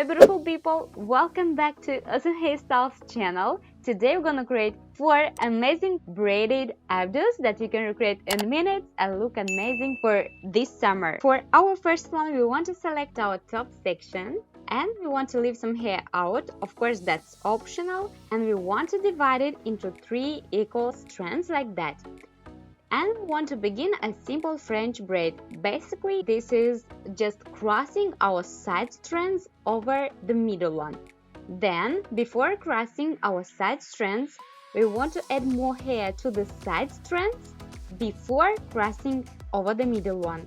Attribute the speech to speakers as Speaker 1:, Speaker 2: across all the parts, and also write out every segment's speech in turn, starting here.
Speaker 1: beautiful people, welcome back to Awesome Hairstyles channel. Today we're gonna create 4 amazing braided updos that you can recreate in minutes and look amazing for this summer. For our first one, we want to select our top section and we want to leave some hair out. Of course, that's optional, and we want to divide it into 3 equal strands like that. And we want to begin a simple French braid. Basically, this is just crossing our side strands over the middle one. Then, before crossing our side strands, we want to add more hair to the side strands before crossing over the middle one.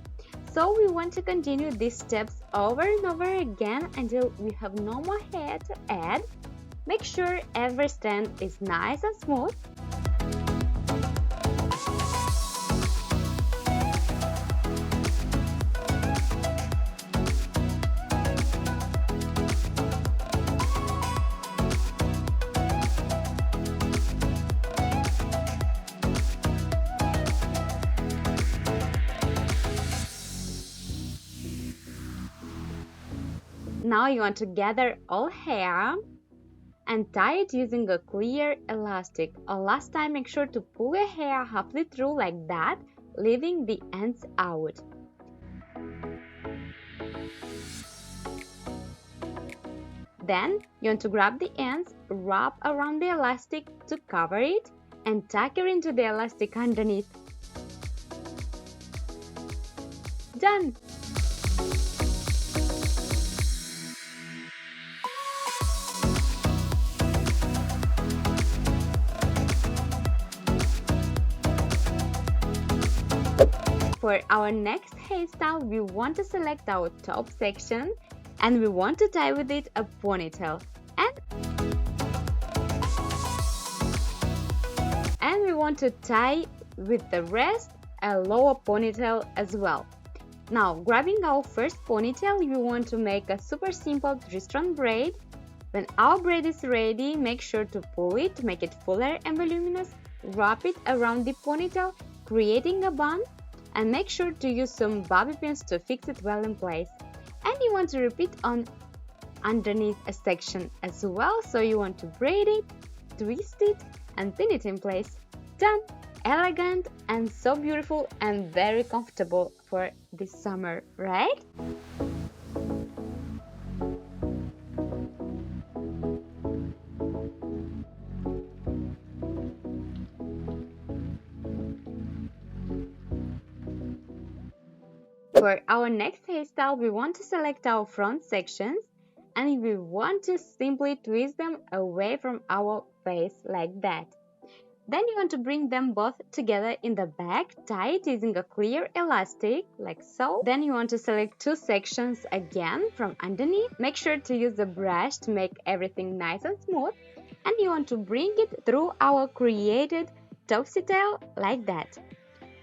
Speaker 1: So we want to continue these steps over and over again until we have no more hair to add. Make sure every strand is nice and smooth. Now you want to gather all hair and tie it using a clear elastic. Last time, make sure to pull your hair halfway through like that, leaving the ends out. Then you want to grab the ends, wrap around the elastic to cover it, and tuck it into the elastic underneath. Done! For our next hairstyle, we want to select our top section and we want to tie with it a ponytail. And we want to tie with the rest a lower ponytail as well. Now, grabbing our first ponytail, we want to make a super simple 3-strand braid. When our braid is ready, make sure to pull it to make it fuller and voluminous. Wrap it around the ponytail, creating a bun. And make sure to use some bobby pins to fix it well in place. And you want to repeat on underneath a section as well. So you want to braid it, twist it, and pin it in place. Done! Elegant and so beautiful and very comfortable for this summer, right? For our next hairstyle, we want to select our front sections and we want to simply twist them away from our face like that. Then you want to bring them both together in the back, tie it using a clear elastic like so. Then you want to select 2 sections again from underneath. Make sure to use the brush to make everything nice and smooth. And you want to bring it through our created Topsy tail like that.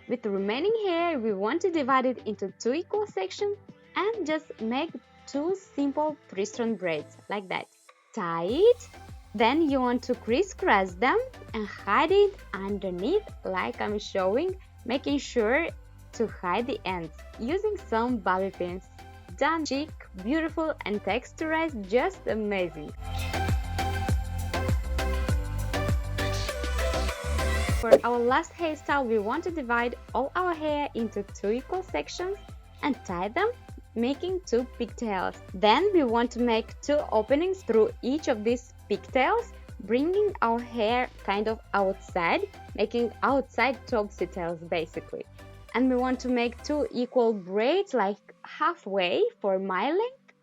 Speaker 1: With the remaining hair, we want to divide it into 2 equal sections and just make 2 simple 3-strand braids like that. Tie it, then you want to crisscross them and hide it underneath like I'm showing, making sure to hide the ends using some bobby pins. Done! Chic, beautiful and texturized, just amazing! For our last hairstyle, we want to divide all our hair into 2 equal sections and tie them, making 2 pigtails. Then we want to make 2 openings through each of these pigtails, bringing our hair kind of outside, making outside Topsy tails basically. And we want to make 2 equal braids like halfway for my length.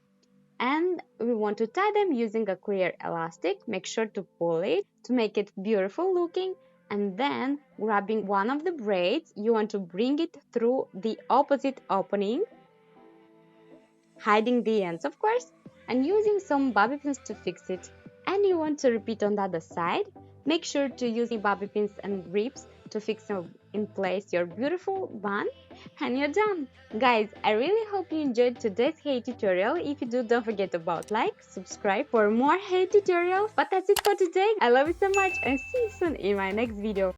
Speaker 1: And we want to tie them using a clear elastic. Make sure to pull it to make it beautiful looking. And then, grabbing one of the braids, you want to bring it through the opposite opening, hiding the ends of course, and using some bobby pins to fix it. And you want to repeat on the other side. Make sure to use the bobby pins and grips to fix in place your beautiful bun. And you're done! Guys, I really hope you enjoyed today's hair tutorial. If you do, don't forget about like, subscribe for more hair tutorials. But that's it for today. I love you so much and see you soon in my next video.